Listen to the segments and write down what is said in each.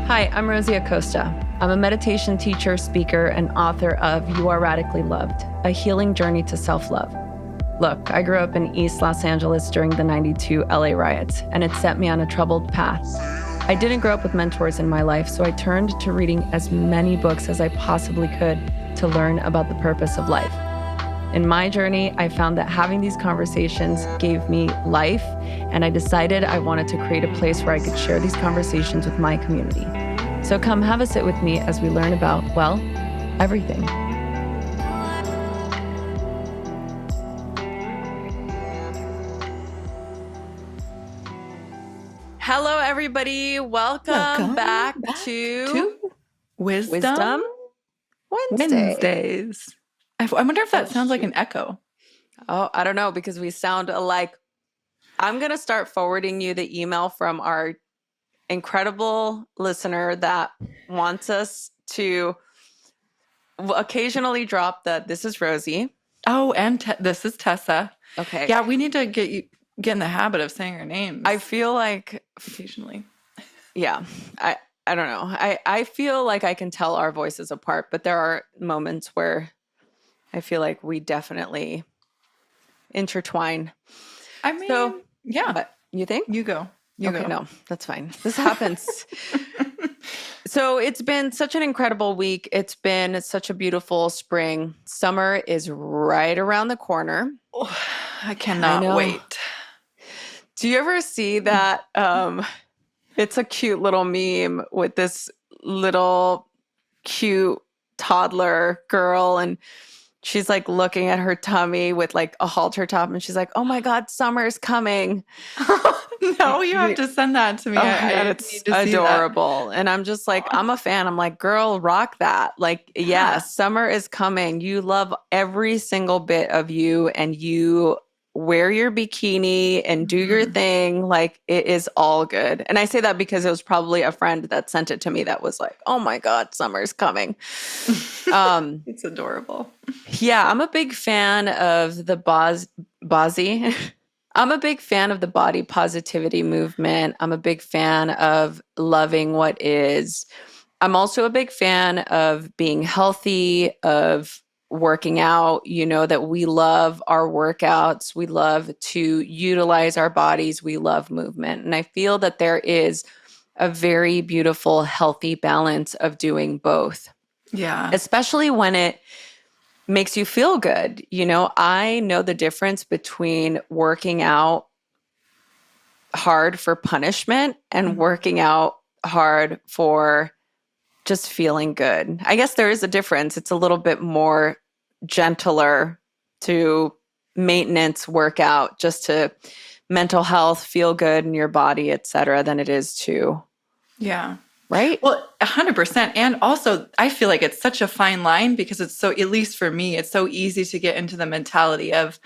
Hi, I'm Rosie Acosta. I'm a meditation teacher, speaker, and author of You Are Radically Loved, a healing journey to self-love. Look, I grew up in East Los Angeles during the '92 LA riots, and it set me on a troubled path. I didn't grow up with mentors in my life, so I turned to reading as many books as I possibly could to learn about the purpose of life. In my journey, I found that having these conversations gave me life, and I decided I wanted to create a place where I could share these conversations with my community. So come have a sit with me as we learn about, well, everything. Hello, everybody. Welcome back to Wisdom Wednesdays. I wonder if that sounds like an echo. Oh, I don't know, because we sound alike. I'm going to start forwarding you the email from our incredible listener that wants us to occasionally drop that this is Rosie. Oh, and this is Tessa. Okay. Yeah, we need to get in the habit of saying our names. I feel like occasionally. Yeah. I don't know. I feel like I can tell our voices apart, but there are moments where I feel like we definitely intertwine. I mean, so, yeah. But you think? You go. No, that's fine. This happens. So it's been such an incredible week. It's been such a beautiful spring. Summer is right around the corner. Oh, I cannot wait. Do you ever see that? It's a cute little meme with this little cute toddler girl, and she's like looking at her tummy with like a halter top, and she's like, "Oh my God, summer's coming." No, you have to send that to me. And it's adorable. And I'm just like, I'm a fan. I'm like, girl, rock that. Like, yeah, summer is coming. You love every single bit of you, and you wear your bikini and do your thing. Like, it is all good. And I say that because it was probably a friend that sent it to me that was like, oh my God, summer's coming. It's adorable. Yeah, I'm a big fan of the Bozzy. I'm a big fan of the body positivity movement. I'm a big fan of loving what is. I'm also a big fan of being healthy, of working out. You know that we love our workouts. We love to utilize our bodies. We love movement. And I feel that there is a very beautiful, healthy balance of doing both. Yeah. Especially when it makes you feel good. You know, I know the difference between working out hard for punishment and working out hard for just feeling good. I guess there is a difference. It's a little bit more gentler to maintenance workout, just to mental health, feel good in your body, etc., than it is to. Yeah. Right? Well, 100%. And also, I feel like it's such a fine line because it's so, at least for me, it's so easy to get into the mentality of,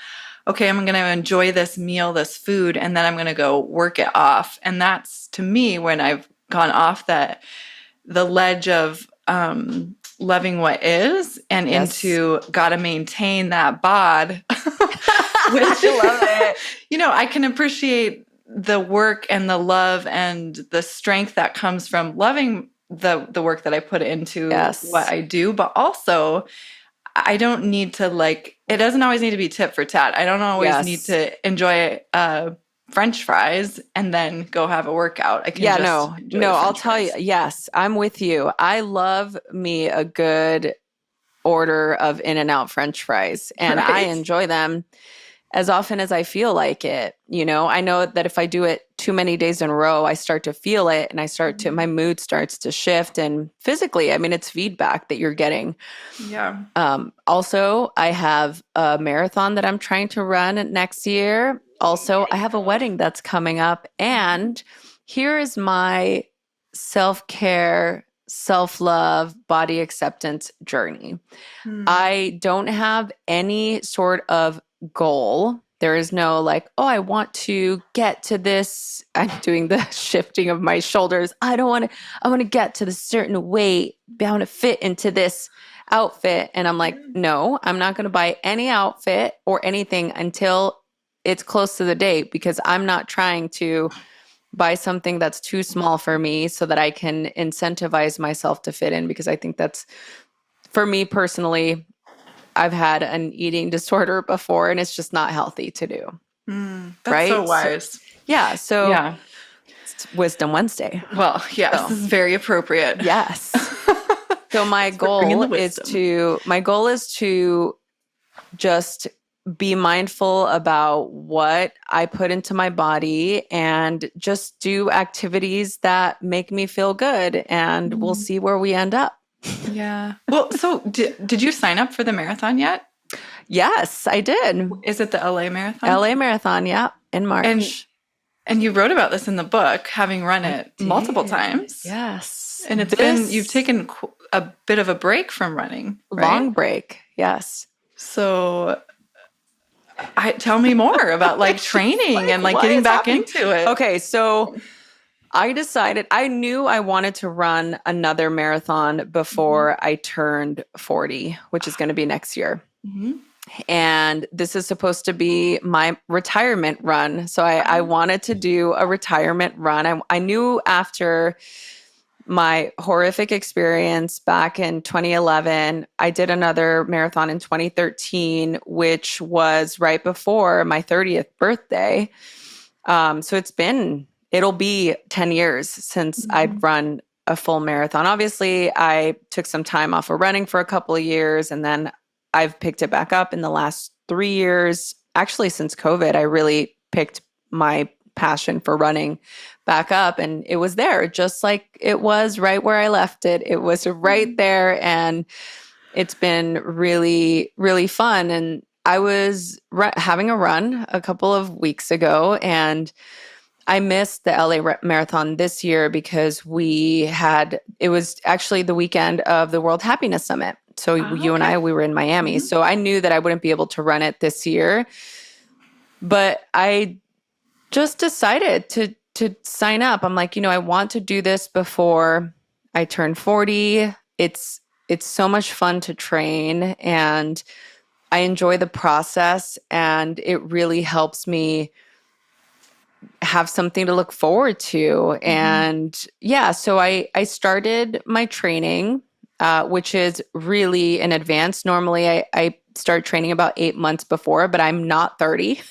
okay, I'm going to enjoy this meal, this food, and then I'm going to go work it off. And that's, to me, when I've gone off the ledge of loving what is and into got to maintain that bod. Which, I love it. You know, I can appreciate the work and the love and the strength that comes from loving the work that I put into what I do, but also I don't need to it doesn't always need to be tit for tat. I don't always need to enjoy French fries and then go have a workout. I can I'll tell you. Yes, I'm with you. I love me a good order of In-N-Out French fries, and I enjoy them as often as I feel like it. You know, I know that if I do it too many days in a row, I start to feel it, and my mood starts to shift. And physically, I mean, it's feedback that you're getting. Yeah. Also, I have a marathon that I'm trying to run next year. Also, I have a wedding that's coming up. And here is my self-care, self-love, body acceptance journey. I don't have any sort of goal. There is no I want to get to this. I'm doing the shifting of my shoulders. I want to get to this certain weight. I want to fit into this outfit. And I'm like, no, I'm not going to buy any outfit or anything until it's close to the date, because I'm not trying to buy something that's too small for me so that I can incentivize myself to fit in, because I think that's, for me personally, I've had an eating disorder before and it's just not healthy to do. That's so Right? wise. Yeah. So Yeah. it's Wisdom Wednesday. Well, yes, So, this is very appropriate. yes. So my Thanks for bringing the goal is to just be mindful about what I put into my body and just do activities that make me feel good, and we'll see where we end up. Yeah. Well, so did you sign up for the marathon yet? Yes, I did. Is it the LA marathon? LA marathon, yeah, in March. And you wrote about this in the book, having run it multiple times. Yes. And you've taken a bit of a break from running, right? Long break. Yes. So tell me more about like training and like getting back into it. Okay. So I knew I wanted to run another marathon before I turned 40, which is going to be next year. Mm-hmm. And this is supposed to be my retirement run. So I wanted to do a retirement run. I knew after my horrific experience back in 2011, I did another marathon in 2013, which was right before my 30th birthday. So it'll be 10 years since I'd run a full marathon. Obviously, I took some time off of running for a couple of years, and then I've picked it back up in the last 3 years. Actually, since COVID, I really picked my passion for running back up, and it was there just like it was right where I left it. It was right there, and it's been really, really fun. And I was having a run a couple of weeks ago, and I missed the LA Marathon this year because it was actually the weekend of the World Happiness Summit. So you and I, we were in Miami. Mm-hmm. So I knew that I wouldn't be able to run it this year. But I just decided to sign up. I'm like, I want to do this before I turn 40. It's so much fun to train, and I enjoy the process, and it really helps me have something to look forward to. And so I started my training, which is really in advance. Normally I start training about 8 months before, but I'm not 30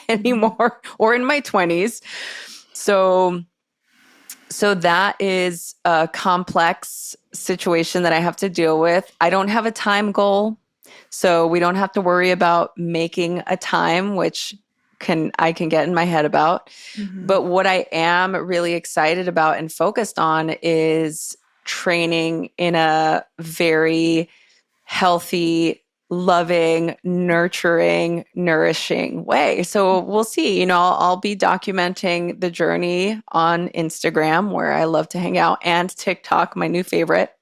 anymore or in my 20s. So that is a complex situation that I have to deal with. I don't have a time goal, so we don't have to worry about making a time, which I can get in my head about. But what I am really excited about and focused on is training in a very healthy, loving, nurturing, nourishing way. So we'll see. I'll be documenting the journey on Instagram, where I love to hang out, and TikTok, my new favorite,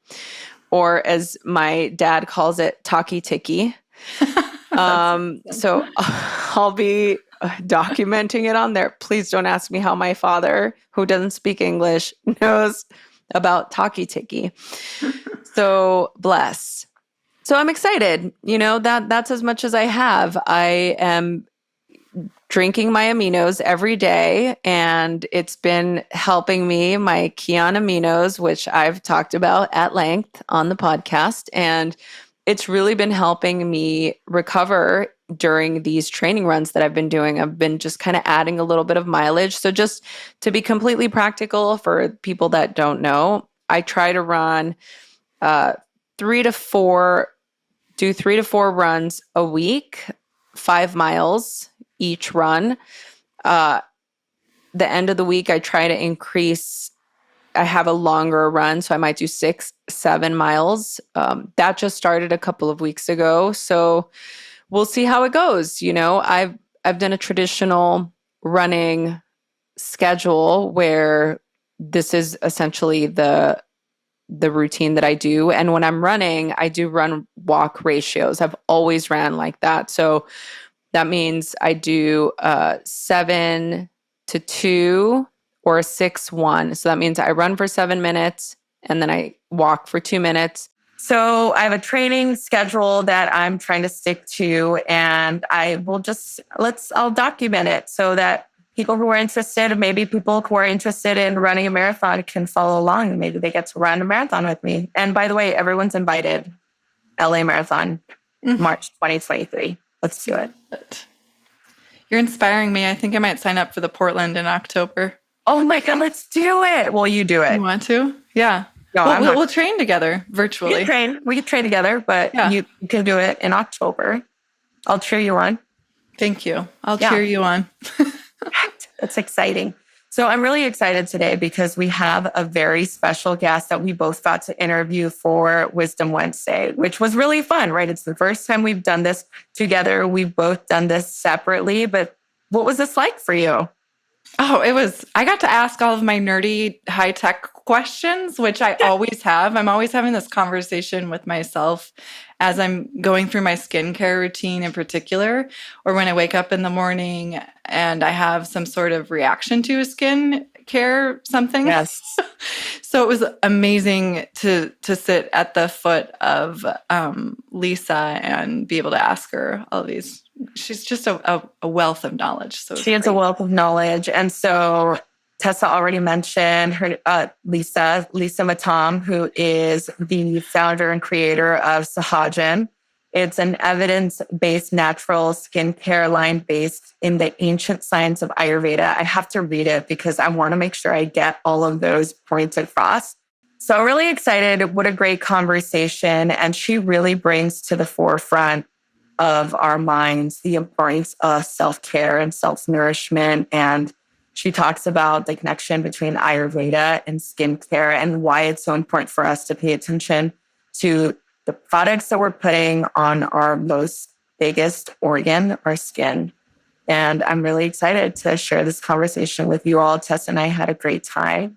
or as my dad calls it, talkie ticky. So I'll be documenting it on there. Please don't ask me how my father, who doesn't speak English, knows about talkie ticky. So bless. So I'm excited. That's as much as I have. I am drinking my aminos every day, and it's been helping me, my Kion aminos, which I've talked about at length on the podcast. And it's really been helping me recover during these training runs that I've been doing. I've been just kind of adding a little bit of mileage. So just to be completely practical for people that don't know, I try to run 3 to 4 runs a week, 5 miles each run. The end of the week, I try to increase. I have a longer run, so I might do 6, 7 miles. That just started a couple of weeks ago, so we'll see how it goes. I've done a traditional running schedule where this is essentially the routine that I do. And when I'm running, I do run walk ratios. I've always ran like that. So that means I do 7 to 2 or 6-1. So that means I run for 7 minutes and then I walk for 2 minutes. So I have a training schedule that I'm trying to stick to, and I will I'll document it so that people who are interested, maybe people who are interested in running a marathon can follow along. Maybe they get to run a marathon with me. And by the way, everyone's invited. LA Marathon, March 2023. Let's do it. You're inspiring me. I think I might sign up for the Portland in October. Oh my God, let's do it. Well, you do it. You want to? Yeah. No, we'll train together virtually. We could train together, but you can do it in October. I'll cheer you on. Thank you. I'll cheer you on. That's exciting. So I'm really excited today because we have a very special guest that we both got to interview for Wisdom Wednesday, which was really fun, right? It's the first time we've done this together. We've both done this separately, but what was this like for you? Oh, I got to ask all of my nerdy high-tech questions, which I always have. I'm always having this conversation with myself as I'm going through my skincare routine in particular, or when I wake up in the morning and I have some sort of reaction to a skincare something. Yes. So it was amazing to sit at the foot of Lisa and be able to ask her all these. She's just a wealth of knowledge. So she has a wealth of knowledge. And so Tessa already mentioned her, Lisa Mattam, who is the founder and creator of Sahajan. It's an evidence-based natural skincare line based in the ancient science of Ayurveda. I have to read it because I want to make sure I get all of those points across. So really excited. What a great conversation. And she really brings to the forefront of our minds the importance of self-care and self-nourishment. And she talks about the connection between Ayurveda and skincare and why it's so important for us to pay attention to the products that we're putting on our most biggest organ, our skin. And I'm really excited to share this conversation with you all. Tess and I had a great time,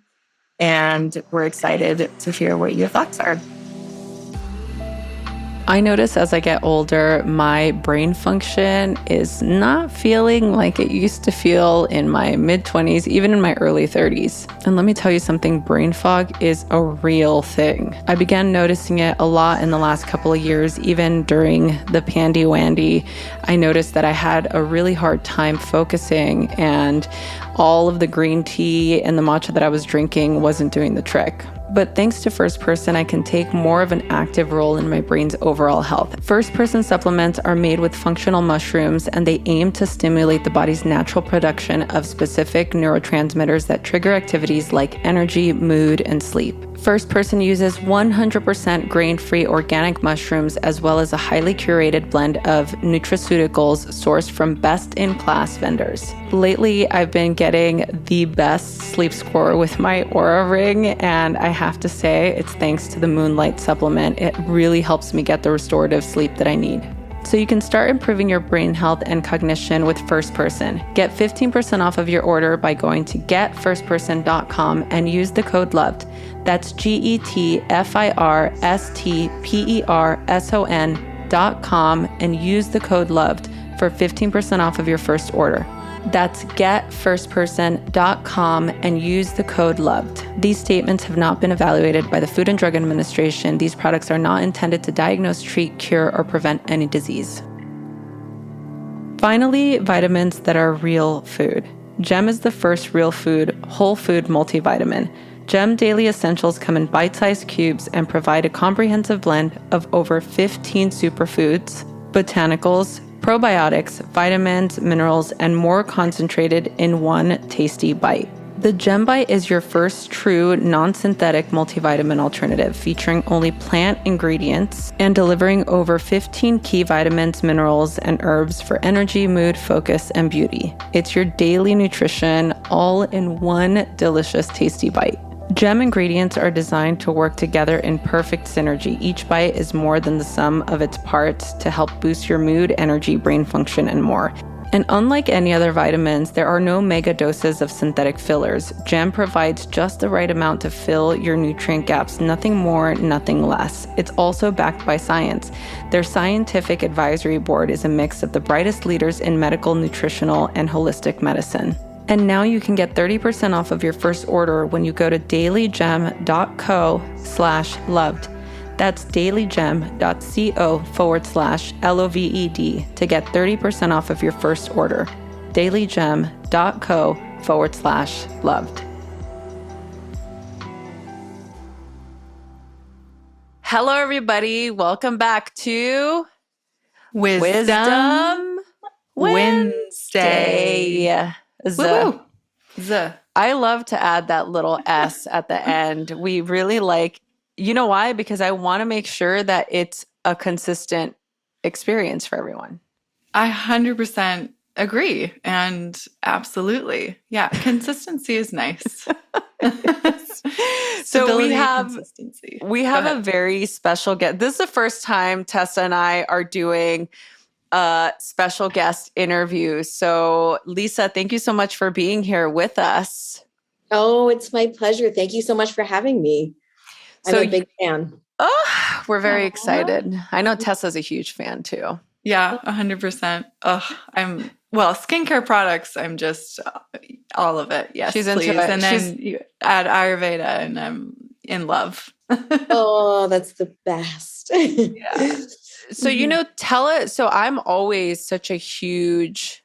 and we're excited to hear what your thoughts are. I notice as I get older, my brain function is not feeling like it used to feel in my mid-20s, even in my early 30s. And let me tell you something, brain fog is a real thing. I began noticing it a lot in the last couple of years, even during the pandy-wandy. I noticed that I had a really hard time focusing, and all of the green tea and the matcha that I was drinking wasn't doing the trick. But thanks to First Person, I can take more of an active role in my brain's overall health. First Person supplements are made with functional mushrooms, and they aim to stimulate the body's natural production of specific neurotransmitters that trigger activities like energy, mood, and sleep. First Person uses 100% grain-free organic mushrooms, as well as a highly curated blend of nutraceuticals sourced from best-in-class vendors. Lately, I've been getting the best sleep score with my Aura Ring, and I have to say it's thanks to the Moonlight supplement. It really helps me get the restorative sleep that I need. So you can start improving your brain health and cognition with First Person. Get 15% off of your order by going to getfirstperson.com and use the code LOVED. That's getfirstperson.com and use the code LOVED for 15% off of your first order. That's getfirstperson.com and use the code LOVED. These statements have not been evaluated by the Food and Drug Administration. These products are not intended to diagnose, treat, cure, or prevent any disease. Finally, vitamins that are real food. GEM is the first real food, whole food multivitamin. GEM Daily Essentials come in bite-sized cubes and provide a comprehensive blend of over 15 superfoods, botanicals, probiotics, vitamins, minerals, and more concentrated in one tasty bite. The GEM Bite is your first true non-synthetic multivitamin alternative, featuring only plant ingredients and delivering over 15 key vitamins, minerals, and herbs for energy, mood, focus, and beauty. It's your daily nutrition all in one delicious tasty bite. GEM ingredients are designed to work together in perfect synergy. Each bite is more than the sum of its parts to help boost your mood, energy, brain function, and more. And unlike any other vitamins, there are no mega doses of synthetic fillers. GEM provides just the right amount to fill your nutrient gaps, nothing more, nothing less. It's also backed by science. Their scientific advisory board is a mix of the brightest leaders in medical, nutritional, and holistic medicine. And now you can get 30% off of your first order when you go to dailygem.co/loved. That's dailygem.co/LOVED to get 30% off of your first order. dailygem.co/loved. Hello, everybody. Welcome back to Wisdom Wednesday. Woo-woo. Z. I love to add that little S at the end. We really like, you know why? Because I want to make sure that it's a consistent experience for everyone. I 100% agree. And absolutely. Yeah. Consistency is nice. So we have consistency. a very special guest. This is the first time Tessa and I are doing a special guest interview. So Lisa, thank you so much for being here with us. Oh, it's my pleasure. Thank you so much for having me. I'm a big fan. Oh, we're very excited. I know Tessa's a huge fan too. Yeah, 100%. Skincare products, I'm just all of it. Yes, she's please. Into it. And then you add Ayurveda and I'm in love. Oh, that's the best. Yeah. So, tell it. So I'm always such a huge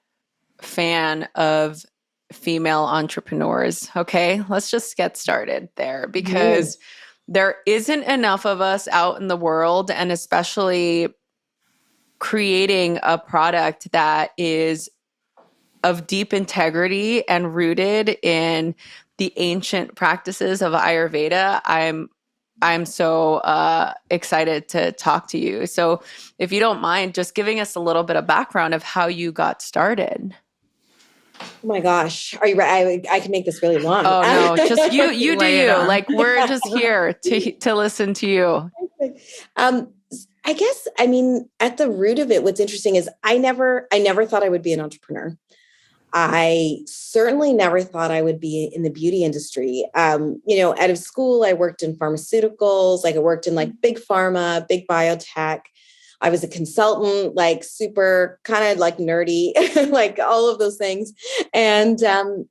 fan of female entrepreneurs. Okay. Let's just get started there because there isn't enough of us out in the world, and especially creating a product that is of deep integrity and rooted in the ancient practices of Ayurveda. I'm so excited to talk to you. So if you don't mind just giving us a little bit of background of how you got started. Oh my gosh. Are you ready? I can make this really long. Oh no, just you do you. Like we're just here to listen to you. I guess, at the root of it, what's interesting is I never thought I would be an entrepreneur. I certainly never thought I would be in the beauty industry. Out of school, I worked in pharmaceuticals, I worked in big pharma, big biotech. I was a consultant, super kind of nerdy, all of those things. And the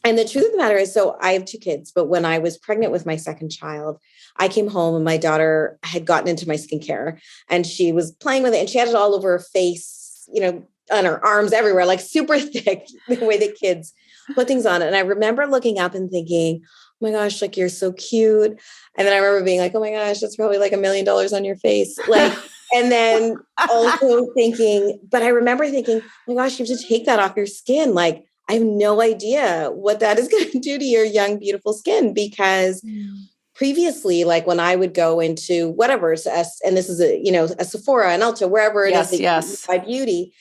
truth of the matter is, so I have 2 kids, but when I was pregnant with my second child, I came home and my daughter had gotten into my skincare and she was playing with it and she had it all over her face, on her arms everywhere, super thick, the way that kids put things on. And I remember looking up and thinking, oh my gosh, you're so cute. And then I remember being like, oh my gosh, that's probably $1 million on your face. And then also but I remember thinking, oh my gosh, you have to take that off your skin. I have no idea what that is going to do to your young, beautiful skin because previously, when I would go into whatever, and this is a Sephora, an Ulta, wherever it is that you buy beauty,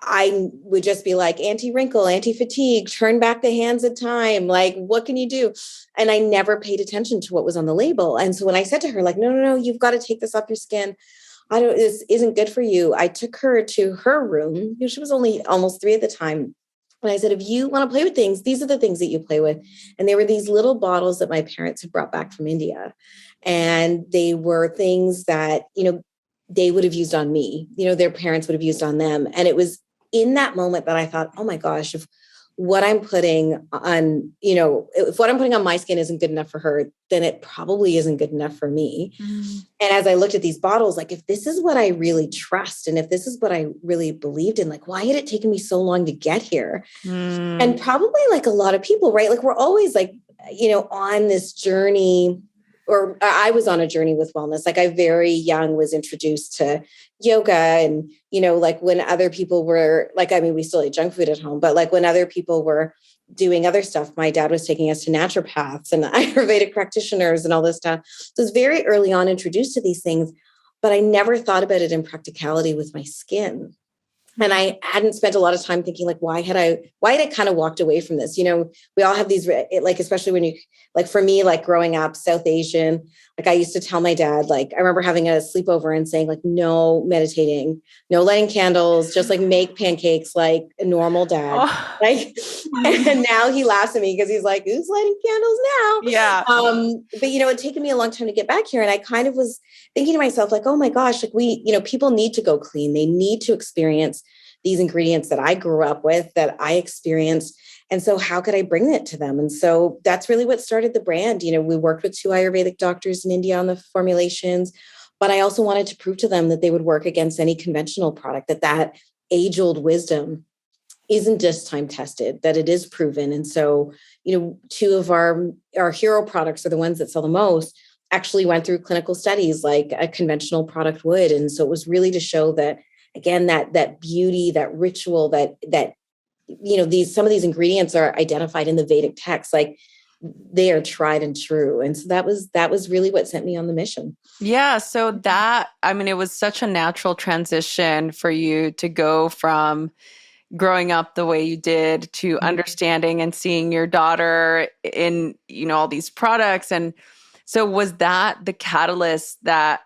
I would just be anti-wrinkle, anti-fatigue, turn back the hands of time. What can you do? And I never paid attention to what was on the label. And so when I said to her, no, you've got to take this off your skin. This isn't good for you. I took her to her room. She was only almost 3 at the time. And I said, if you want to play with things, these are the things that you play with. And they were these little bottles that my parents had brought back from India. And they were things that, they would have used on me, their parents would have used on them. And it was in that moment that I thought, oh my gosh, if what I'm putting on, if what I'm putting on my skin isn't good enough for her, then it probably isn't good enough for me. And as I looked at these bottles, if this is what I really trust, and if this is what I really believed in, why had it taken me so long to get here? And probably a lot of people, right? We're always on this journey, or I was on a journey with wellness. I very young was introduced to yoga and, when other people were we still ate junk food at home, but when other people were doing other stuff, my dad was taking us to naturopaths and Ayurvedic practitioners and all this stuff. So I was very early on introduced to these things, but I never thought about it in practicality with my skin. And I hadn't spent a lot of time thinking why had I kind of walked away from this? We all have these, especially when you, for me, growing up, South Asian, I used to tell my dad, I remember having a sleepover and saying no meditating, no lighting candles, just make pancakes like a normal dad. Oh. And now he laughs at me because he's like, who's lighting candles now? Yeah. But it'd taken me a long time to get back here. And I kind of was thinking to myself, oh my gosh, people need to go clean. They need to experience these ingredients that I grew up with, that I experienced. And so how could I bring it to them? And so that's really what started the brand. We worked with 2 Ayurvedic doctors in India on the formulations, but I also wanted to prove to them that they would work against any conventional product, that age-old wisdom isn't just time tested, that it is proven. And so, two of our hero products are the ones that sell the most, actually went through clinical studies like a conventional product would. And so it was really to show that, again, that beauty, that ritual, that some of these ingredients are identified in the Vedic text, like they are tried and true. And so that was really what sent me on the mission. Yeah. So it was such a natural transition for you to go from growing up the way you did to understanding and seeing your daughter in, all these products. And so was that the catalyst that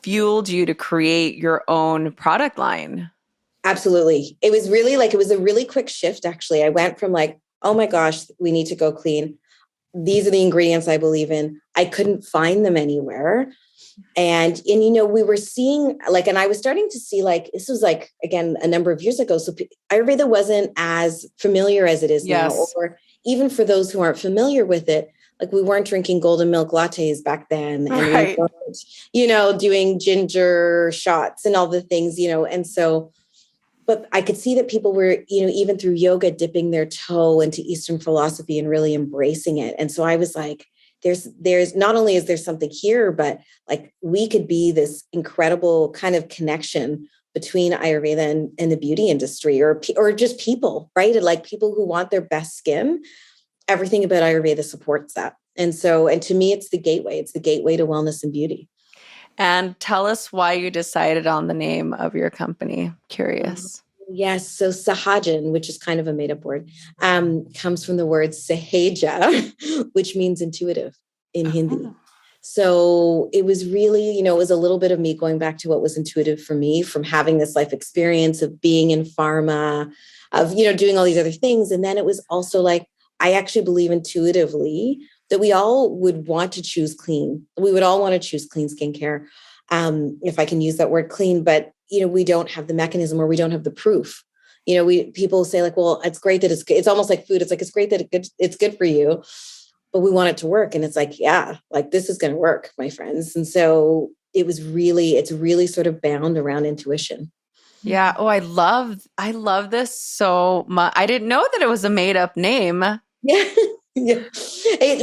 fueled you to create your own product line? Absolutely. It was really it was a really quick shift. Actually, I went from oh my gosh, we need to go clean. These are the ingredients I believe in. I couldn't find them anywhere. And we were seeing and I was starting to see this was again, a number of years ago. So Ayurveda wasn't as familiar as it is now, or even for those who aren't familiar with it, we weren't drinking golden milk lattes back then, and we weren't, doing ginger shots and all the things, and so, but I could see that people were, even through yoga, dipping their toe into Eastern philosophy and really embracing it. And so I was like, there's not only is there something here, but we could be this incredible kind of connection between Ayurveda and the beauty industry, or just people, right? And people who want their best skin. Everything about Ayurveda supports that. And to me, it's the gateway. It's the gateway to wellness and beauty. And tell us why you decided on the name of your company. Curious. Yes. So Sahajan, which is kind of a made up word, comes from the word Sahaja, which means intuitive in Hindi. So it was really, it was a little bit of me going back to what was intuitive for me from having this life experience of being in pharma, of, doing all these other things. And then it was also I actually believe intuitively that we all would want to choose clean. We would all want to choose clean skincare, if I can use that word clean, but, we don't have the mechanism, or we don't have the proof. People say well, it's great that it's almost like food. It's it's great that it's good for you, but we want it to work. And it's this is going to work, my friends. And so it's really sort of bound around intuition. Yeah. Oh, I love this so much. I didn't know that it was a made up name. Yeah. Yeah.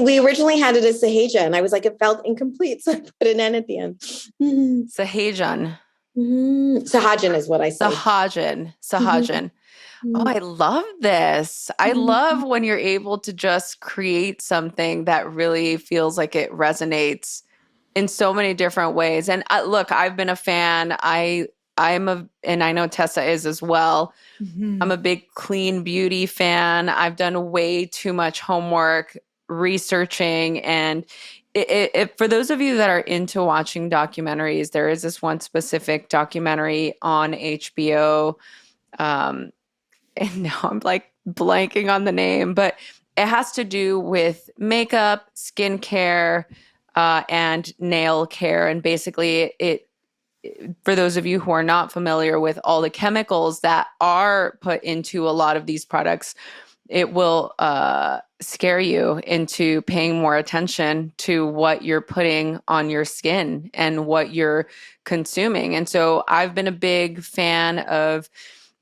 We originally had it as Sahaja, and I was it felt incomplete. So I put an N at the end. Mm-hmm. Sahajan. Mm-hmm. Sahajan is what I said. Sahajan. Mm-hmm. Oh, I love this. I love when you're able to just create something that really feels like it resonates in so many different ways. And look, I've been a fan. and I know Tessa is as well. Mm-hmm. I'm a big clean beauty fan. I've done way too much homework researching. And for those of you that are into watching documentaries, there is this one specific documentary on HBO. And now I'm blanking on the name, but it has to do with makeup, skincare, and nail care. And basically for those of you who are not familiar with all the chemicals that are put into a lot of these products, it will scare you into paying more attention to what you're putting on your skin and what you're consuming. And so I've been a big fan of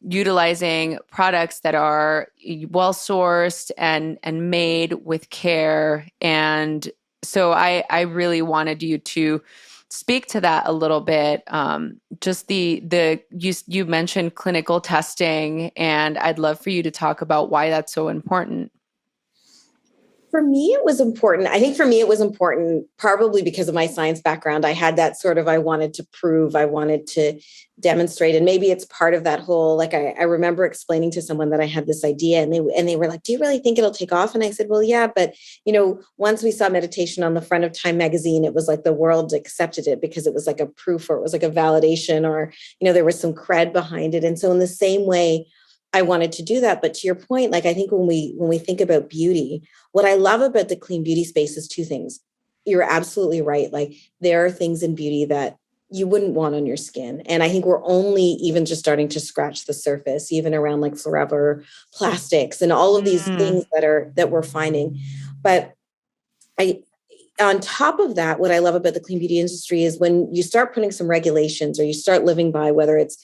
utilizing products that are well-sourced and made with care. And so I really wanted you to speak to that a little bit. Just you mentioned clinical testing, and I'd love for you to talk about why that's so important. For me, it was important. I think for me, it was important probably because of my science background. I had that sort of, I wanted to prove, I wanted to demonstrate. And maybe it's part of that whole, I remember explaining to someone that I had this idea, and they were like, do you really think it'll take off? And I said, well, yeah, but once we saw meditation on the front of Time magazine, it was the world accepted it because it was a proof, or it was a validation, or, there was some cred behind it. And so in the same way, I wanted to do that. But to your point, I think when we think about beauty, what I love about the clean beauty space is two things. You're absolutely right. There are things in beauty that you wouldn't want on your skin. And I think we're only even just starting to scratch the surface, even around forever plastics and all of these things that we're finding. But on top of that, what I love about the clean beauty industry is when you start putting some regulations, or you start living by, whether it's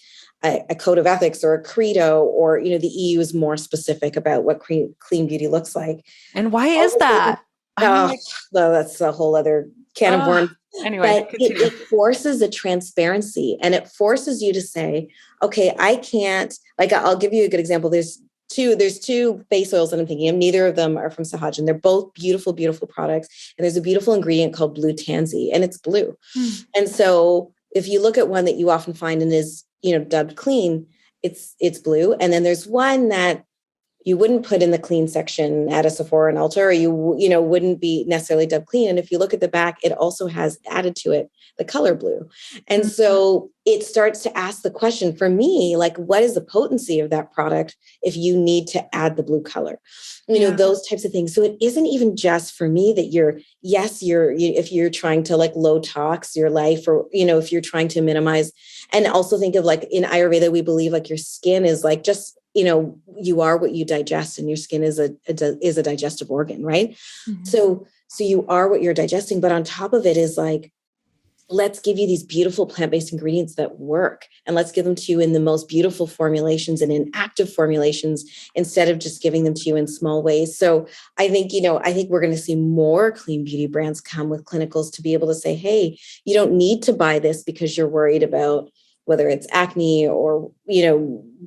a code of ethics or a credo, or, the EU is more specific about what clean beauty looks like. And why is that? Oh, no, that's a whole other can of worms. Anyway, but it forces a transparency, and it forces you to say, okay, I can't, like, I'll give you a good example. There's two face oils that I'm thinking of. Neither of them are from Sahajan. They're both beautiful, beautiful products. And there's a beautiful ingredient called blue tansy, and it's blue. And so if you look at one that you often find and is, dubbed clean, it's blue. And then there's one that you wouldn't put in the clean section at a Sephora and Ulta, or you wouldn't be necessarily dubbed clean. And if you look at the back, it also has added to it the color blue. And so it starts to ask the question for me, like, what is the potency of that product if you need to add the blue color? Those types of things. So it isn't even just for me that if you're trying to like low tox your life, or, if you're trying to minimize, and also think of like in Ayurveda, we believe like your skin is like just, you are what you digest, and your skin is a digestive organ, right? Mm-hmm. So you are what you're digesting, but on top of it is like, let's give you these beautiful plant-based ingredients that work, and let's give them to you in the most beautiful formulations and in active formulations, instead of just giving them to you in small ways. So I think we're going to see more clean beauty brands come with clinicals to be able to say, hey, you don't need to buy this because you're worried about whether it's acne or,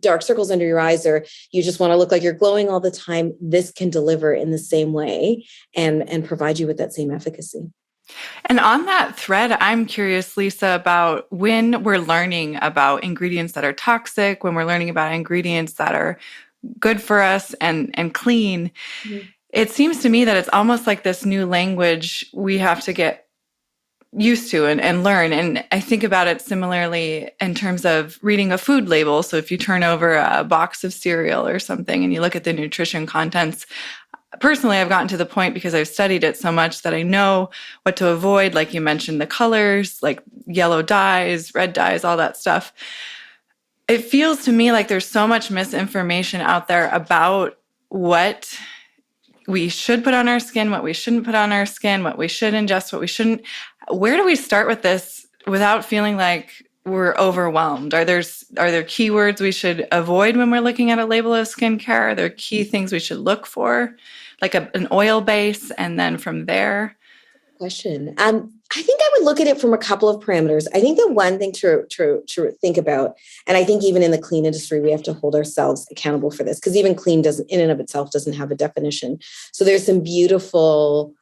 dark circles under your eyes, or you just want to look like you're glowing all the time. This can deliver in the same way and provide you with that same efficacy. And on that thread, I'm curious, Lisa, about when we're learning about ingredients that are toxic, when we're learning about ingredients that are good for us and clean. Mm-hmm. It seems to me that it's almost like this new language we have to get used to and learn. And I think about it similarly in terms of reading a food label. So if you turn over a box of cereal or something and you look at the nutrition contents, personally, I've gotten to the point, because I've studied it so much, that I know what to avoid. Like you mentioned, the colors, like yellow dyes, red dyes, all that stuff. It feels to me like there's so much misinformation out there about what we should put on our skin, what we shouldn't put on our skin, what we should ingest, what we shouldn't. Where do we start with this without feeling like we're overwhelmed? Are there keywords we should avoid when we're looking at a label of skincare? Are there key things we should look for, like an oil base, and then from there? Question. I think I would look at it from a couple of parameters. I think the one thing to think about, and I think even in the clean industry, we have to hold ourselves accountable for this, because even clean doesn't, in and of itself, doesn't have a definition. So there's some beautiful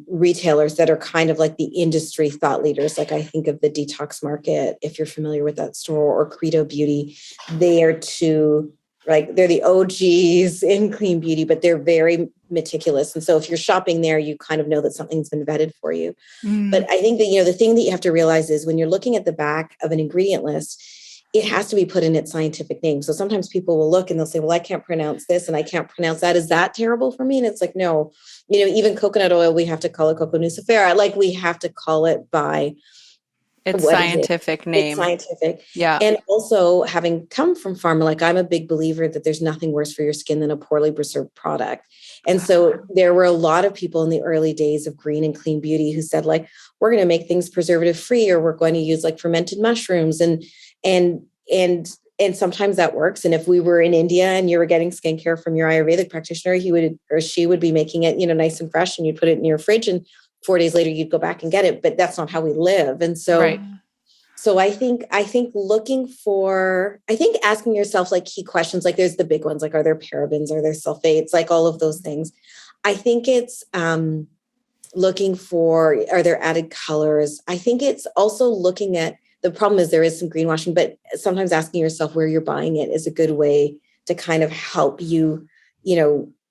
retailers that are kind of like the industry thought leaders. Like I think of the Detox Market, if you're familiar with that store, or Credo Beauty. They are they're the OGs in clean beauty, but they're very meticulous. And so if you're shopping there, you kind of know that something's been vetted for you. Mm. But I think that, the thing that you have to realize is when you're looking at the back of an ingredient list, it has to be put in its scientific name. So sometimes people will look and they'll say, well, I can't pronounce this and I can't pronounce that. Is that terrible for me? And it's like, no, even coconut oil, we have to call it cocoa nucifera. Like we have to call it by its scientific name. It's scientific. Yeah. And also, having come from pharma, like I'm a big believer that there's nothing worse for your skin than a poorly preserved product. And so there were a lot of people in the early days of green and clean beauty who said, like, we're going to make things preservative free, or we're going to use like fermented mushrooms. And sometimes that works. And if we were in India and you were getting skincare from your Ayurvedic practitioner, he would, or she would be making it, nice and fresh, and you'd put it in your fridge, and 4 days later you'd go back and get it. But that's not how we live. And so, right. So I think asking yourself like key questions, like there's the big ones, like, are there parabens, are there sulfates, like all of those things. I think it's looking for, are there added colors? I think it's also looking at, the problem is there is some greenwashing, but sometimes asking yourself where you're buying it is a good way to kind of help you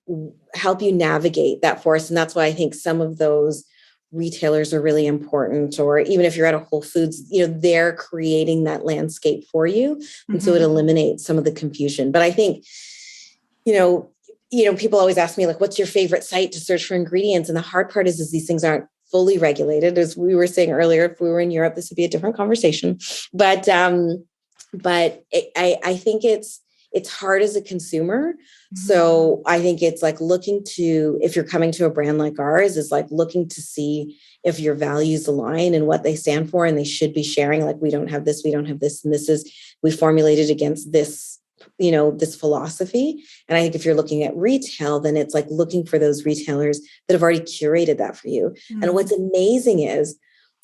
navigate that forest. And that's why I think some of those retailers are really important, or even if you're at a Whole Foods, they're creating that landscape for you. And so it eliminates some of the confusion. But I think, people always ask me, like, what's your favorite site to search for ingredients? And the hard part is these things aren't fully regulated. As we were saying earlier, if we were in Europe, this would be a different conversation. But I think it's it's hard as a consumer. So I think it's like if you're coming to a brand like ours, is like looking to see if your values align and what they stand for, and they should be sharing, like, we don't have this, and we formulated against this, this philosophy. And I think if you're looking at retail, then it's like looking for those retailers that have already curated that for you. And what's amazing is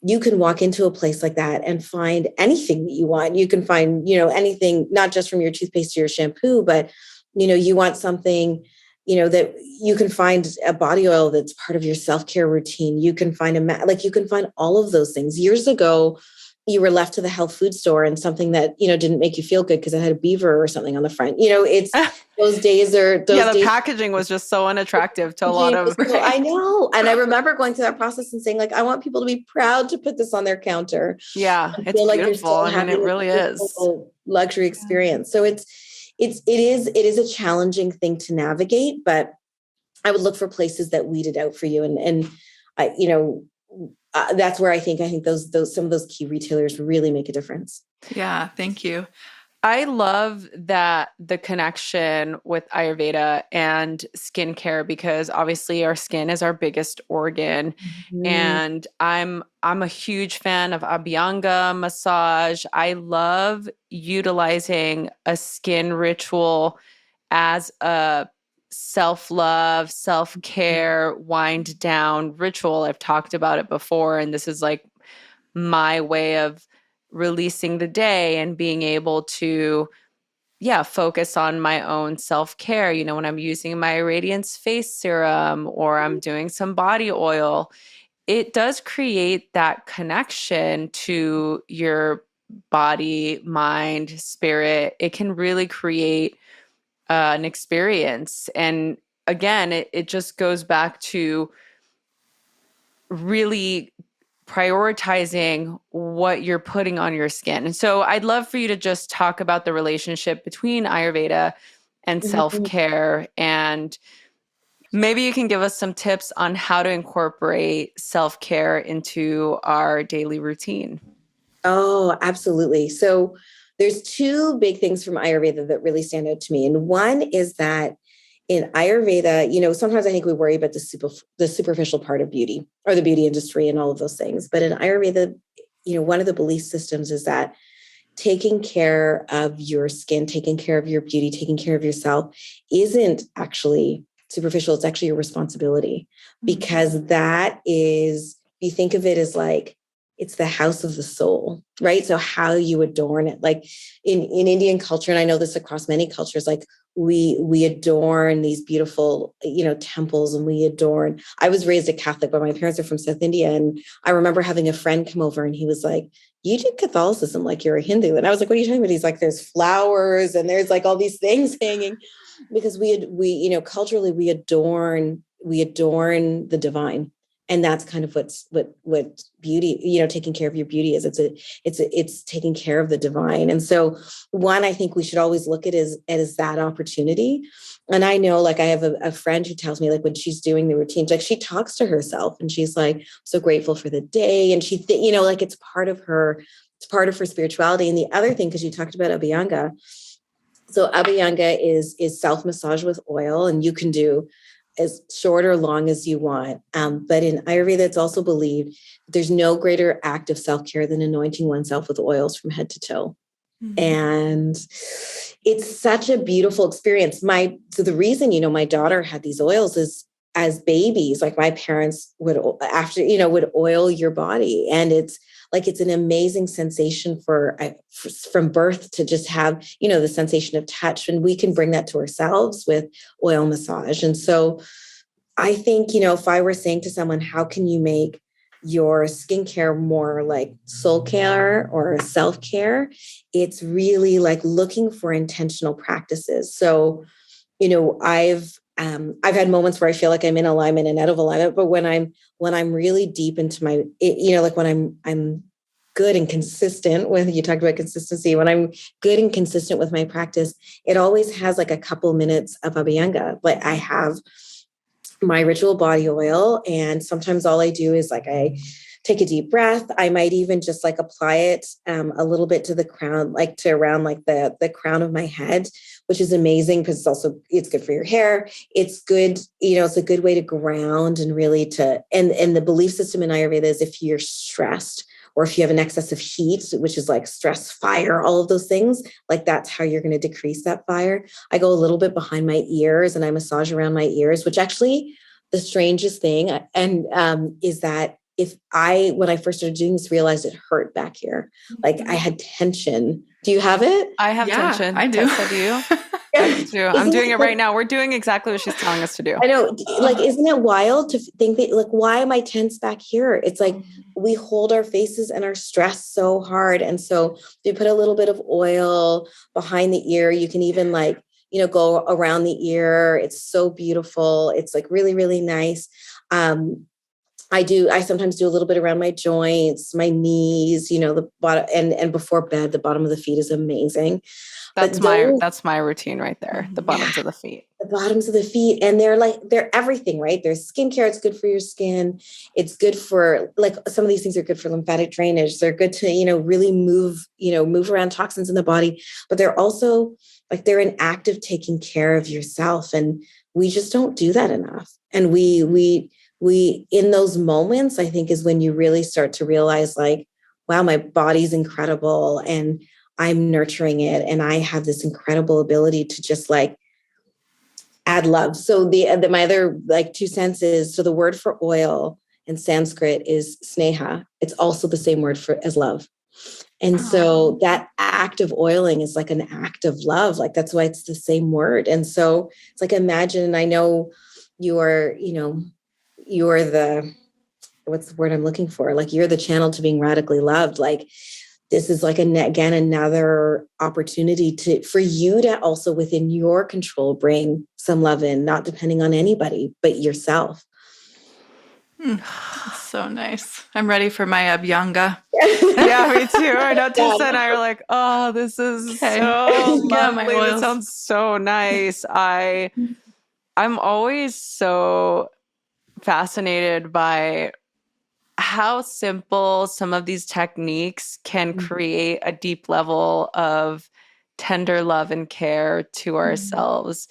you can walk into a place like that and find anything that you want. You can find, anything, not just from your toothpaste to your shampoo, but, you want something, that you can find a body oil that's part of your self-care routine. You can find you can find all of those things. Years ago, you were left to the health food store and something that, didn't make you feel good because it had a beaver or something on the front. It's those days are those the days. packaging was just so unattractive to a lot of. I know. And I remember going through that process and saying, like, I want people to be proud to put this on their counter. Yeah, it's beautiful. I mean, it really is luxury experience. So it is a challenging thing to navigate, but I would look for places that weed it out for you. And I, that's where I think those some of those key retailers really make a difference. Yeah, thank you. I love that the connection with Ayurveda and skincare, because obviously our skin is our biggest organ. And I'm a huge fan of Abhyanga massage. I love utilizing a skin ritual as a self-love, self-care, wind down ritual. I've talked about it before, and this is like my way of releasing the day and being able to, focus on my own self-care. When I'm using my Radiance face serum or I'm doing some body oil, it does create that connection to your body, mind, spirit. It can really create an experience. And again, it just goes back to really prioritizing what you're putting on your skin. And so I'd love for you to just talk about the relationship between Ayurveda and self-care. And maybe you can give us some tips on how to incorporate self-care into our daily routine. Oh, absolutely. So there's two big things from Ayurveda that really stand out to me. And one is that in Ayurveda, sometimes I think we worry about the superficial part of beauty or the beauty industry and all of those things. But in Ayurveda, one of the belief systems is that taking care of your skin, taking care of your beauty, taking care of yourself isn't actually superficial. It's actually your responsibility, because that is, you think of it as like, it's the house of the soul, right? So how you adorn it, like in Indian culture, and I know this across many cultures, like we adorn these beautiful, temples, and we adorn. I was raised a Catholic, but my parents are from South India. And I remember having a friend come over and he was like, you do Catholicism like you're a Hindu. And I was like, what are you talking about? He's like, there's flowers and there's like all these things hanging, because we culturally, we adorn the divine. And that's kind of what beauty, taking care of your beauty is. It's taking care of the divine. And so one, I think we should always look at it as that opportunity. And I know, like, I have a friend who tells me, like, when she's doing the routines, like, she talks to herself and she's like, so grateful for the day. And she, like, it's part of her spirituality. And the other thing, because you talked about Abhyanga. So Abhyanga is self-massage with oil, and you can do as short or long as you want. But in Ayurveda, it's also believed there's no greater act of self-care than anointing oneself with oils from head to toe. And it's such a beautiful experience. So the reason, my daughter had these oils is, as babies, like, my parents would oil your body. And it's an amazing sensation from birth to just have, the sensation of touch. And we can bring that to ourselves with oil massage. And so I think, if I were saying to someone, how can you make your skincare more like soul care or self-care, it's really like looking for intentional practices. So, I've had moments where I feel like I'm in alignment and out of alignment, but when I'm really deep into my, like when I'm good and consistent with, you talked about consistency, when I'm good and consistent with my practice, it always has like a couple minutes of Abhyanga. But I have my ritual body oil, and sometimes all I do is like, I take a deep breath. I might even just like apply it a little bit to the crown, like to around like the crown of my head, which is amazing because it's good for your hair. It's good, it's a good way to ground and really and the belief system in Ayurveda is if you're stressed or if you have an excess of heat, which is like stress, fire, all of those things, like that's how you're going to decrease that fire. I go a little bit behind my ears and I massage around my ears, which actually the strangest thing is that when I first started doing this, realized it hurt back here. Like I had tension. Do you have it? I have tension. I do. Tessa, do you? I do. I'm doing it right now. We're doing exactly what she's telling us to do. I know. Like, isn't it wild to think that, like, why am I tense back here? It's like we hold our faces and our stress so hard. And so you put a little bit of oil behind the ear. You can even go around the ear. It's so beautiful. It's like really, really nice. I sometimes do a little bit around my joints, my knees, the bottom and before bed, the bottom of the feet is amazing. That's my routine right there. The bottoms of the feet. The bottoms of the feet. And they're everything, right? There's skincare. It's good for your skin. It's good for some of these things are good for lymphatic drainage. They're good to, really move around toxins in the body, but they're also they're an act of taking care of yourself. And we just don't do that enough. And we in those moments, I think is when you really start to realize wow, my body's incredible and I'm nurturing it. And I have this incredible ability to just add love. So my other 2 cents is, so the word for oil in Sanskrit is sneha. It's also the same word as love. And so that act of oiling is an act of love. That's why it's the same word. And so it's imagine, I know you're the, what's the word I'm looking for? You're the channel to being radically loved. This is again, another opportunity for you to also within your control, bring some love in, not depending on anybody, but yourself. That's so nice. I'm ready for my abhyanga. Yeah, me too. I know Tessa and I are like, oh, this is so lovely. That sounds so nice. I'm always so fascinated by how simple some of these techniques can create a deep level of tender love and care to ourselves.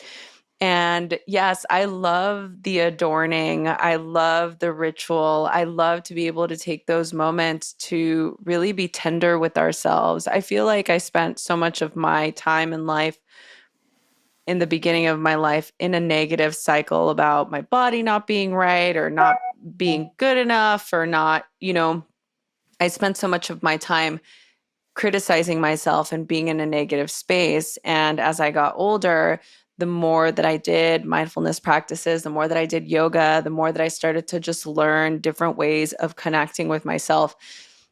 And yes, I love the adorning. I love the ritual. I love to be able to take those moments to really be tender with ourselves. I feel like I spent so much of my time in life, in the beginning of my life, in a negative cycle about my body not being right or not being good enough or not, I spent so much of my time criticizing myself and being in a negative space. And as I got older, the more that I did mindfulness practices, the more that I did yoga, the more that I started to just learn different ways of connecting with myself.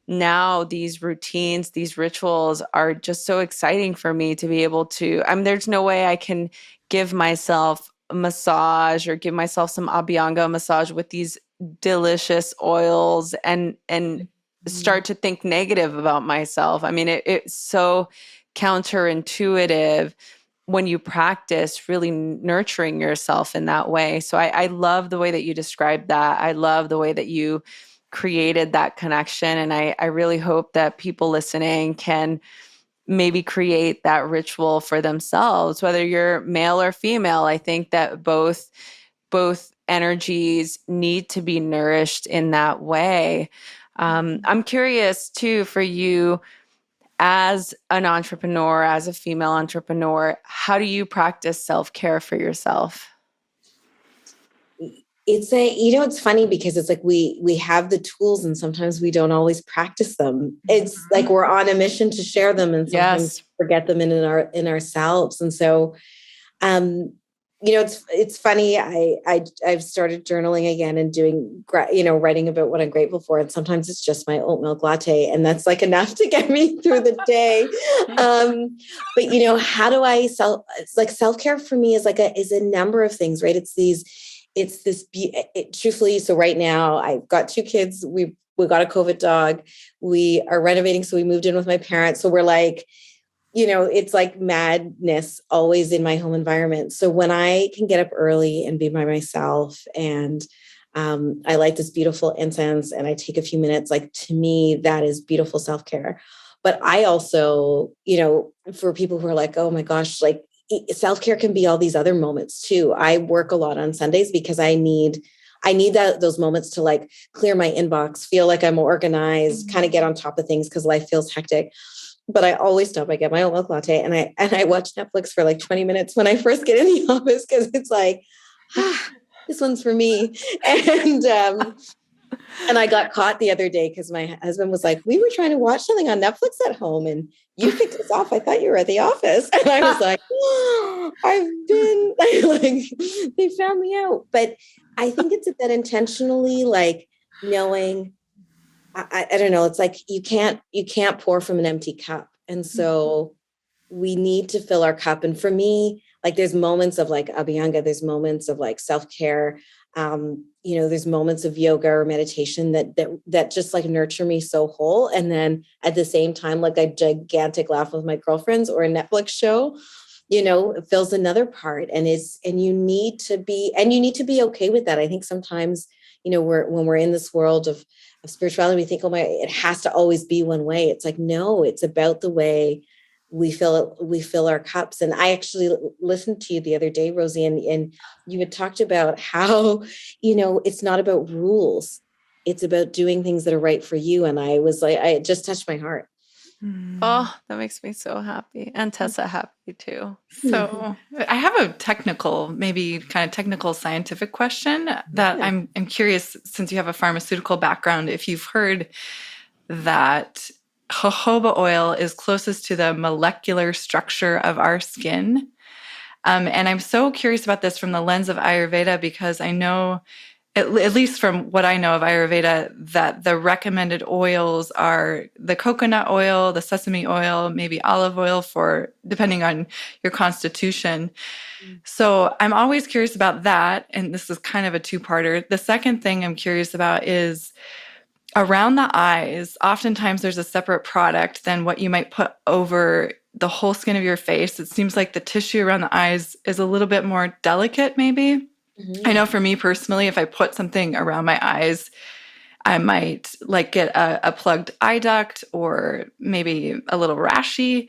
Now these routines, these rituals are just so exciting for me to be able to, there's no way I can give myself a massage or give myself some abhyanga massage with these delicious oils and start to think negative about myself. It's so counterintuitive when you practice really nurturing yourself in that way. So I love the way that you described that. I love the way that you created that connection. And I really hope that people listening can maybe create that ritual for themselves, whether you're male or female. I think that both energies need to be nourished in that way. I'm curious too, for you, as an entrepreneur, as a female entrepreneur, how do you practice self-care for yourself? It's funny because it's we have the tools and sometimes we don't always practice them. It's we're on a mission to share them and sometimes forget them in ourselves. And so, it's funny. I've started journaling again and doing, writing about what I'm grateful for. And sometimes it's just my oat milk latte, and that's enough to get me through the day. But how do I self-care for me is a number of things, right? Truthfully. So right now I've got 2 kids. We got a COVID dog. We are renovating. So we moved in with my parents. So we're it's madness always in my home environment. So when I can get up early and be by myself and I light this beautiful incense and I take a few minutes, to me, that is beautiful self-care. But I also, for people who are oh my gosh, self-care can be all these other moments too. I work a lot on Sundays because I need those moments to like clear my inbox, feel like I'm organized, kind of get on top of things because life feels hectic. But I always stop. I get my own milk latte and I watch Netflix for like 20 minutes when I first get in the office because it's like, this one's for me. And I got caught the other day because my husband was like, we were trying to watch something on Netflix at home and you kicked us off. I thought you were at the office. And I was like, they found me out. But I think it's about intentionally like knowing, I don't know. It's like, you can't pour from an empty cup. And so we need to fill our cup. And for me, like there's moments of like Abhyanga, there's moments of like self-care. There's moments of yoga or meditation that just like nurture me so whole. And then at the same time, like a gigantic laugh with my girlfriends or a Netflix show, it fills another part and you need to be okay with that. I think sometimes, when we're in this world of spirituality, we think, oh my, it has to always be one way. It's like, no, it's about the way we fill our cups. And I actually listened to you the other day, Rosie, and you had talked about how, it's not about rules. It's about doing things that are right for you. And I was like, it just touched my heart. Oh, that makes me so happy. And Tessa happy too. So I have a maybe kind of technical scientific question that I'm curious, since you have a pharmaceutical background, if you've heard that jojoba oil is closest to the molecular structure of our skin. And I'm so curious about this from the lens of Ayurveda, because I know, at least from what I know of Ayurveda, that the recommended oils are the coconut oil, the sesame oil, maybe olive oil depending on your constitution. So I'm always curious about that. And this is kind of a two-parter. The second thing I'm curious about is around the eyes. Oftentimes there's a separate product than what you might put over the whole skin of your face. It seems like the tissue around the eyes is a little bit more delicate, maybe. I know for me personally, if I put something around my eyes, I might like get a plugged eye duct or maybe a little rashy.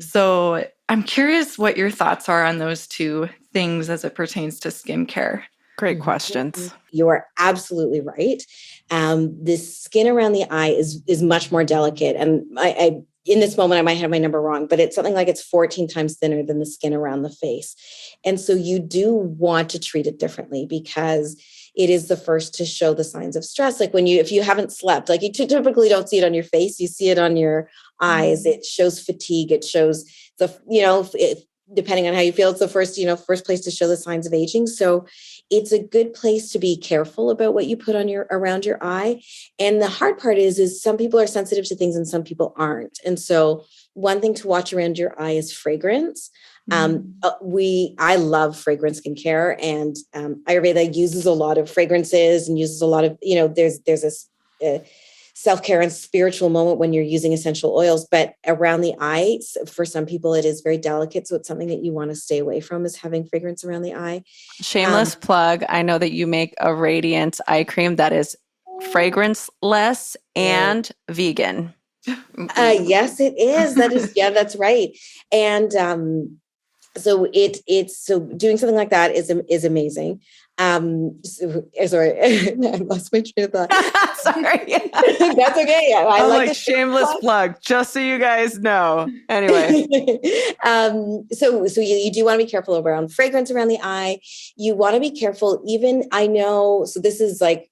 So I'm curious what your thoughts are on those two things as it pertains to skincare. Great questions. You are absolutely right. The skin around the eye is much more delicate. And I in this moment, I might have my number wrong, but it's something like it's 14 times thinner than the skin around the face. And so you do want to treat it differently because it is the first to show the signs of stress. Like if you haven't slept, like you typically don't see it on your face, you see it on your eyes. It shows fatigue. It shows depending on how you feel, it's the first place to show the signs of aging. So it's a good place to be careful about what you put on around your eye. And the hard part is some people are sensitive to things and some people aren't. And so one thing to watch around your eye is fragrance. I love fragrance skincare, and Ayurveda uses a lot of fragrances and uses a lot of, there's this self-care and spiritual moment when you're using essential oils, but around the eyes, for some people, it is very delicate. So it's something that you want to stay away from, is having fragrance around the eye. Shameless plug. I know that you make a radiant eye cream that is fragrance-less and vegan. Yes, it is. That's right. And so so doing something like that is amazing. Sorry, I lost my train of thought. Sorry. That's okay. I like the shameless plug, just so you guys know. Anyway. So you do want to be careful around fragrance around the eye. You want to be careful, I know, so this is like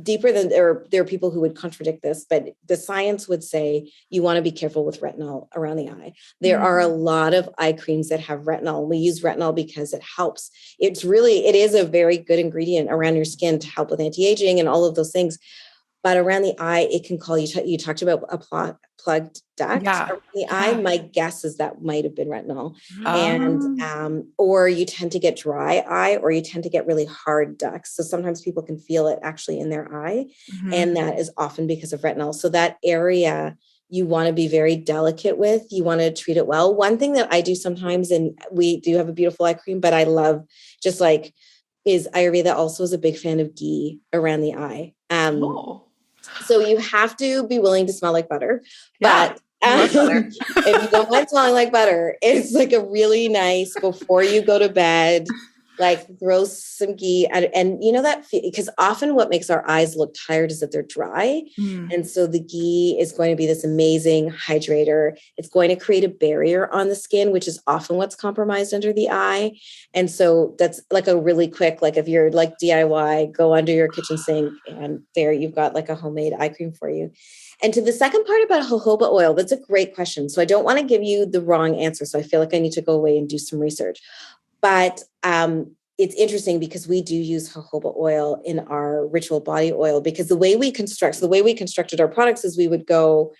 deeper than there are people who would contradict this, but the science would say you want to be careful with retinol around the eye. There are a lot of eye creams that have retinol. We use retinol because it helps. It is a very good ingredient around your skin to help with anti-aging and all of those things. But around the eye, it can call you talked about a plugged duct around the eye. My guess is that might have been retinol. And or you tend to get dry eye, or you tend to get really hard ducts. So sometimes people can feel it actually in their eye. And that is often because of retinol. So that area you want to be very delicate with. You want to treat it well. One thing that I do sometimes, and we do have a beautiful eye cream, but I love is Ayurveda also is a big fan of ghee around the eye. So you have to be willing to smell like butter, but Love butter. If you don't mind smelling like butter, it's like a really nice before you go to bed, like throw some ghee and you know that because often what makes our eyes look tired is that they're dry. And so the ghee is going to be this amazing hydrator. It's going to create a barrier on the skin, which is often what's compromised under the eye. And so that's like a really quick, like if you're like DIY, go under your kitchen sink and there you've got like a homemade eye cream for you. And to the second part about jojoba oil, that's a great question. So I don't want to give you the wrong answer. So I feel like I need to go away and do some research. But it's interesting because we do use jojoba oil in our ritual body oil because the way we constructed our products is we would go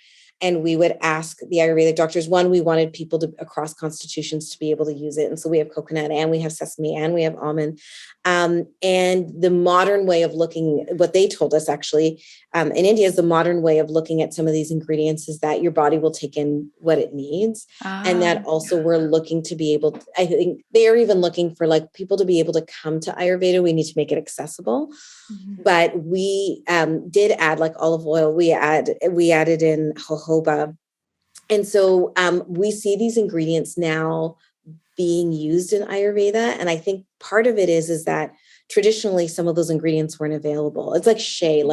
and we would ask the Ayurvedic doctors, one, we wanted people to across constitutions to be able to use it. And so we have coconut and we have sesame and we have almond. And the modern way of looking, what they told us actually in India is the modern way of looking at some of these ingredients is that your body will take in what it needs. And that also we're looking to be able to, I think they're even looking for like people to be able to come to Ayurveda. We need to make it accessible. But we did add like olive oil. We added in jojoba. And so we see these ingredients now being used in Ayurveda. And I think part of it is that traditionally some of those ingredients weren't available. It's like shea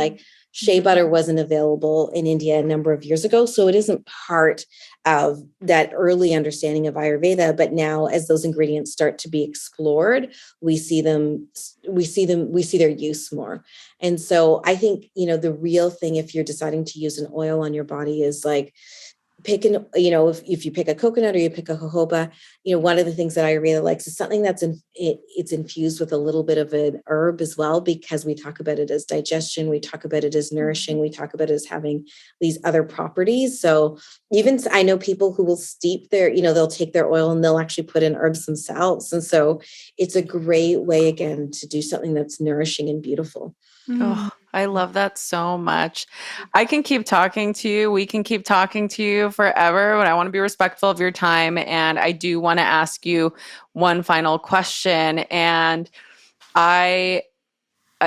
butter wasn't available in India a number of years ago. So it isn't part of that early understanding of Ayurveda. But now as those ingredients start to be explored, we see their use more. And so I think, the real thing, if you're deciding to use an oil on your body is like, if you pick a coconut or you pick a jojoba, one of the things that Ayurveda likes is something that's it's infused with a little bit of an herb as well, because we talk about it as digestion. We talk about it as nourishing. We talk about it as having these other properties. So even I know people who will steep they'll take their oil and they'll actually put in herbs themselves. And so it's a great way, again, to do something that's nourishing and beautiful. Oh, I love that so much. I can keep talking to you. We can keep talking to you forever, but I want to be respectful of your time. And I do want to ask you one final question. And as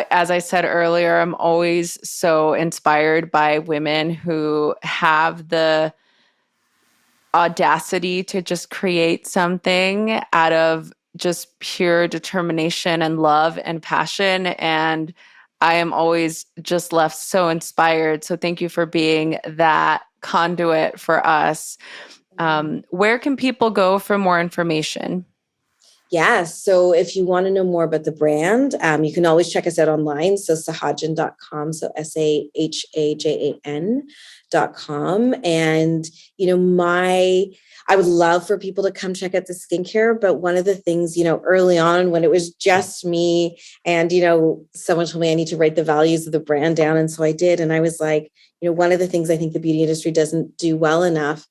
I said earlier, I'm always so inspired by women who have the audacity to just create something out of just pure determination and love and passion. And I am always just left so inspired. So thank you for being that conduit for us. Where can people go for more information? Yeah. So if you want to know more about the brand, you can always check us out online. So Sahajan.com. So SAHAJAN.com. And, I would love for people to come check out the skincare. But one of the things, early on when it was just me and, someone told me I need to write the values of the brand down. And so I did. And I was like, one of the things I think the beauty industry doesn't do well enough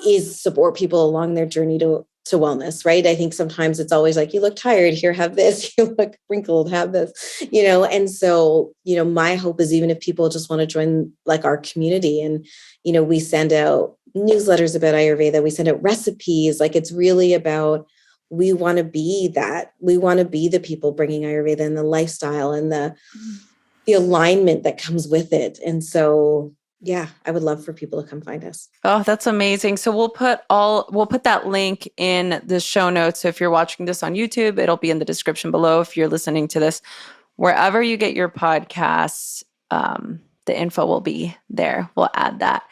is support people along their journey to wellness, right? I think sometimes it's always like, you look tired, here, have this, you look wrinkled, have this, and so, my hope is even if people just want to join like our community and, we send out newsletters about Ayurveda, we send out recipes, like it's really about, we want to be that, we want to be the people bringing Ayurveda and the lifestyle and the alignment that comes with it. And so, yeah, I would love for people to come find us. Oh, that's amazing. So we'll put that link in the show notes. So if you're watching this on YouTube, it'll be in the description below. If you're listening to this, wherever you get your podcasts, the info will be there. We'll add that.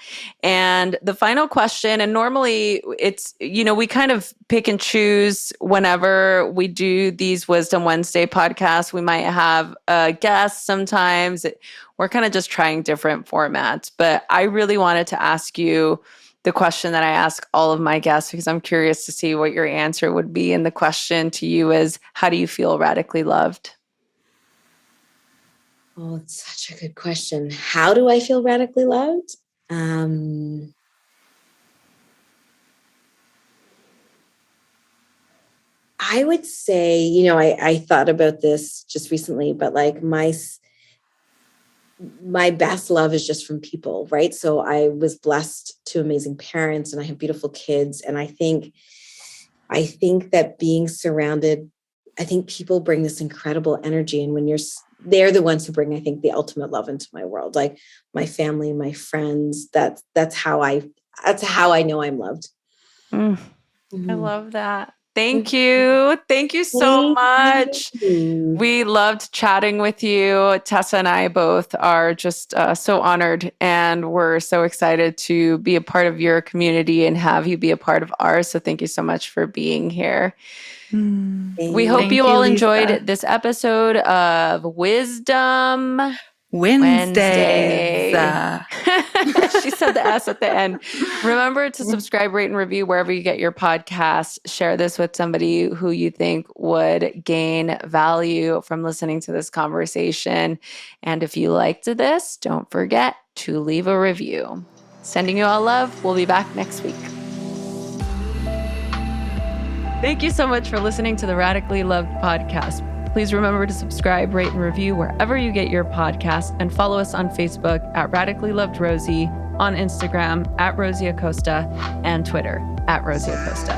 And the final question, and normally it's, we kind of pick and choose whenever we do these Wisdom Wednesday podcasts. We might have a guest sometimes. We're kind of just trying different formats. But I really wanted to ask you the question that I ask all of my guests because I'm curious to see what your answer would be. And the question to you is, how do you feel radically loved? Oh, it's such a good question. How do I feel radically loved? I would say, I thought about this just recently, but like my best love is just from people, right? So I was blessed to amazing parents and I have beautiful kids. And I think that being surrounded, I think people bring this incredible energy. And when they're the ones who bring, I think, the ultimate love into my world, like my family, my friends. That's how I that's how I know I'm loved. I Mhm. love that. Thank you. Thank you so much. you. We loved chatting with you. Tessa and I both are just so honored, and we're so excited to be a part of your community and have you be a part of ours. So thank you so much for being here. We hope Thank you all you, enjoyed Lisa. this episode of Wisdom Wednesdays. Wednesday. She said the S at the end. Remember to subscribe, rate, and review wherever you get your podcasts. Share this with somebody who you think would gain value from listening to this conversation. And if you liked this, don't forget to leave a review. Sending you all love. We'll be back next week. Thank you so much for listening to the Radically Loved podcast. Please remember to subscribe, rate, and review wherever you get your podcasts, and follow us on Facebook at Radically Loved Rosie, on Instagram at Rosie Acosta, and Twitter at Rosie Acosta.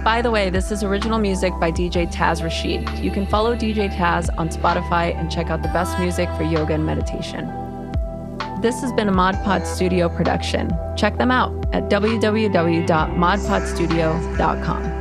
By the way, this is original music by DJ Taz Rashid. You can follow DJ Taz on Spotify and check out the best music for yoga and meditation. This has been a Mod Pod Studio production. Check them out at www.modpodstudio.com.